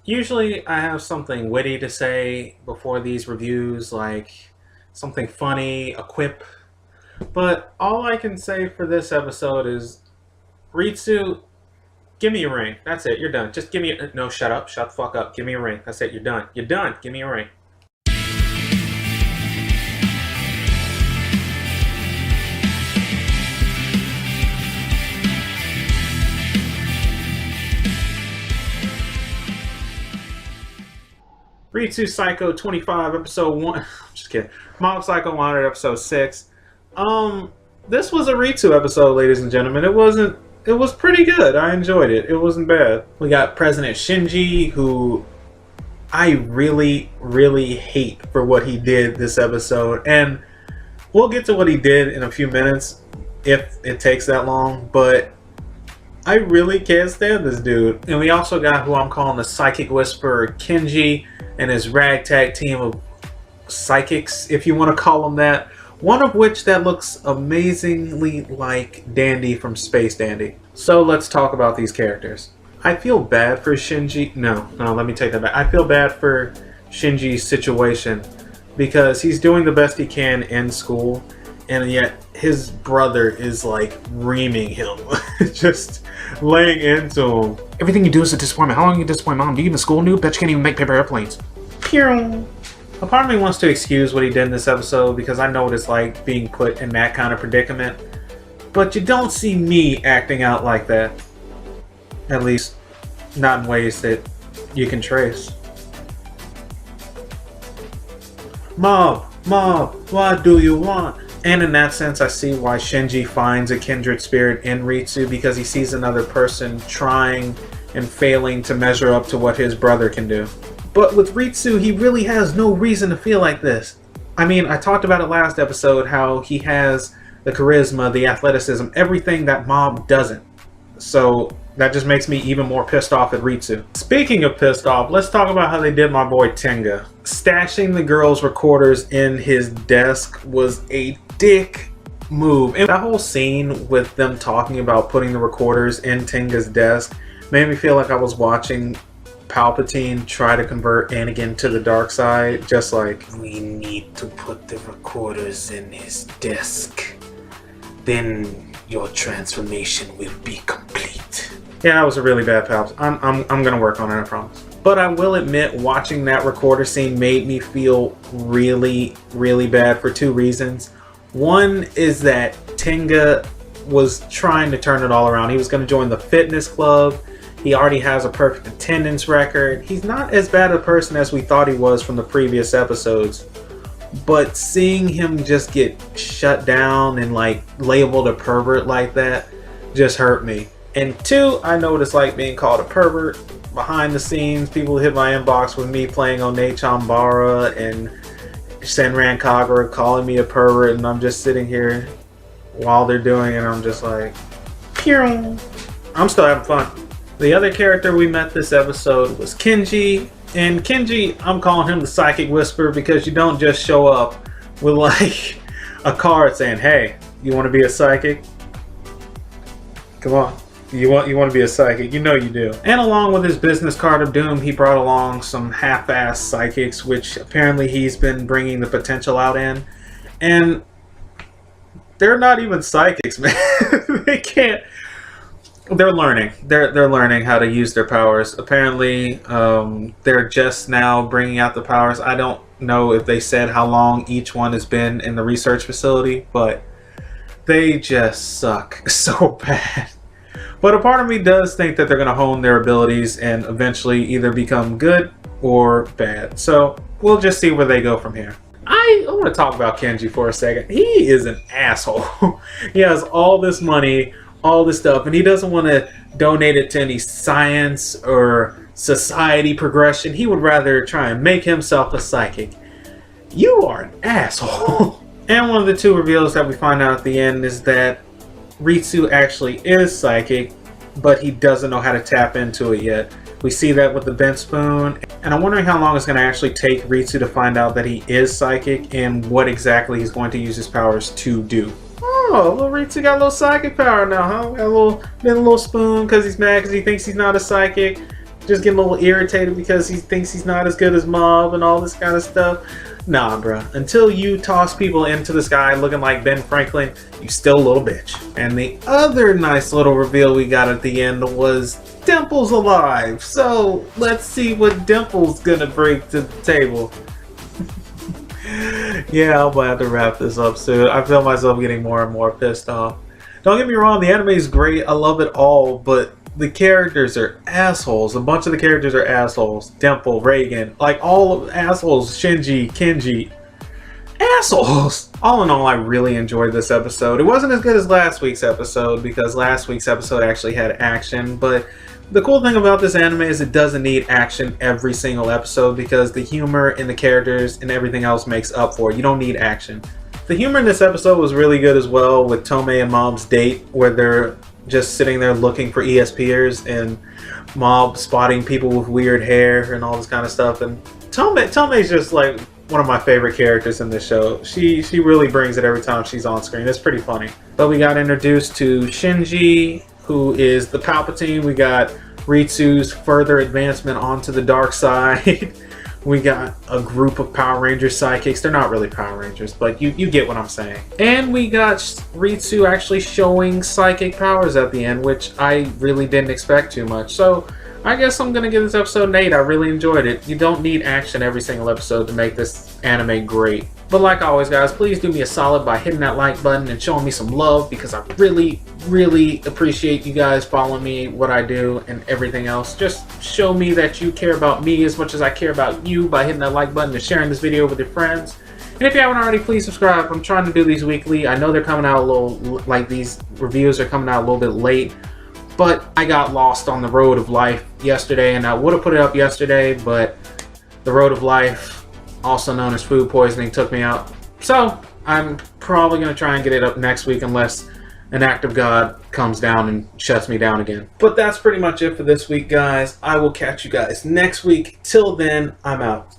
Usually I have something witty to say before these reviews, like something funny, a quip. But all I can say for this episode is Ritsu, give me a ring. That's it. You're done. Just give me a... No, shut up. Shut the fuck up. Give me a ring. That's it. You're done. You're done. Give me a ring. Ritsu Psycho 25, episode 1. Just kidding. Mob Psycho 100, episode 6. This was a Ritsu episode, ladies and gentlemen. It was pretty good. I enjoyed it. It wasn't bad. We got President Shinji, who I really, really hate for what he did this episode. And we'll get to what he did in a few minutes, if it takes that long. But I really can't stand this dude. And we also got who I'm calling the Psychic Whisperer, Kenji, and his ragtag team of psychics, if you want to call them that. One of which that looks amazingly like Dandy from Space Dandy. So let's talk about these characters. I feel bad for Shinji. No, let me take that back. I feel bad for Shinji's situation because he's doing the best he can in school, and yet his brother is like reaming him, just laying into him. Everything you do is a disappointment. How long you disappoint mom? Do you even school noob? Bet you can't even make paper airplanes. Pew! A part of me wants to excuse what he did in this episode because I know what it's like being put in that kind of predicament. But you don't see me acting out like that. At least, not in ways that you can trace. Mom, what do you want? And in that sense, I see why Shinji finds a kindred spirit in Ritsu, because he sees another person trying and failing to measure up to what his brother can do. But with Ritsu, he really has no reason to feel like this. I mean, I talked about it last episode, how he has the charisma, the athleticism, everything that Mob doesn't. So that just makes me even more pissed off at Ritsu. Speaking of pissed off, let's talk about how they did my boy Tenga. Stashing the girls' recorders in his desk was a dick move. And that whole scene with them talking about putting the recorders in Tenga's desk made me feel like I was watching Palpatine try to convert Anakin to the dark side, just like, we need to put the recorders in his desk. Then your transformation will be complete. Yeah, that was a really bad Palps. I'm gonna work on it, I promise. But I will admit, watching that recorder scene made me feel really, really bad for two reasons. One is that Tenga was trying to turn it all around. He was going to join the fitness club. He already has a perfect attendance record. He's not as bad a person as we thought he was from the previous episodes. But seeing him just get shut down and like labeled a pervert like that just hurt me. And two, I know what it's like being called a pervert. Behind the scenes, people hit my inbox with me playing on Chambara and Senran Kagura calling me a pervert, and I'm just sitting here while they're doing it. I'm just like, pew! I'm still having fun. The other character we met this episode was Kenji. And Kenji, I'm calling him the Psychic Whisperer because you don't just show up with like a card saying, hey, you want to be a psychic? Come on. You want to be a psychic? You know you do. And along with his business card of doom, he brought along some half-ass psychics, which apparently he's been bringing the potential out in. And they're not even psychics, man. They can't. They're learning. They're learning how to use their powers. Apparently, they're just now bringing out the powers. I don't know if they said how long each one has been in the research facility, but they just suck so bad. But a part of me does think that they're going to hone their abilities and eventually either become good or bad. So we'll just see where they go from here. I want to talk about Kenji for a second. He is an asshole. He has all this money, all this stuff, and he doesn't want to donate it to any science or society progression. He would rather try and make himself a psychic. You are an asshole. And one of the two reveals that we find out at the end is that Ritsu actually is psychic, but he doesn't know how to tap into it yet. We see that with the bent spoon, and I'm wondering how long it's going to actually take Ritsu to find out that he is psychic and what exactly he's going to use his powers to do. Oh, little Ritsu got a little psychic power now, huh? Got a little spoon because he's mad because he thinks he's not a psychic. just getting a little irritated because he thinks he's not as good as Mob and all this kind of stuff. Nah, bruh. Until you toss people into the sky looking like Ben Franklin, you still a little bitch. And the other nice little reveal we got at the end was Dimple's alive. So let's see what Dimple's gonna bring to the table. Yeah, I'm gonna have to wrap this up soon. I feel myself getting more and more pissed off. Don't get me wrong, the anime is great. I love it all, but the characters are assholes. A bunch of the characters are assholes. Dimple, Reagan, like all of assholes. Shinji, Kenji, assholes. All in all, I really enjoyed this episode. It wasn't as good as last week's episode because last week's episode actually had action, but the cool thing about this anime is it doesn't need action every single episode because the humor and the characters and everything else makes up for it. You don't need action. The humor in this episode was really good as well with Tomei and Mob's date where they're just sitting there looking for ESPers and Mob spotting people with weird hair and all this kind of stuff. And Tomei's just like one of my favorite characters in this show. She really brings it every time she's on screen. It's pretty funny. But we got introduced to Shinji, who is the Palpatine. We got Ritsu's further advancement onto the dark side. We got a group of Power Rangers sidekicks. They're not really Power Rangers, but you get what I'm saying. And we got Ritsu actually showing psychic powers at the end, which I really didn't expect too much. So I guess I'm going to give this episode an 8. I really enjoyed it. You don't need action every single episode to make this anime great. But like always, guys, please do me a solid by hitting that like button and showing me some love because I really, really appreciate you guys following me, what I do, and everything else. Just show me that you care about me as much as I care about you by hitting that like button and sharing this video with your friends. And if you haven't already, please subscribe. I'm trying to do these weekly. I know they're coming out a little, like these reviews are coming out a little bit late, but I got lost on the road of life yesterday, and I would have put it up yesterday, but the road of life, also known as food poisoning, took me out. So I'm probably going to try and get it up next week unless an act of God comes down and shuts me down again. But that's pretty much it for this week, guys. I will catch you guys next week. Till then, I'm out.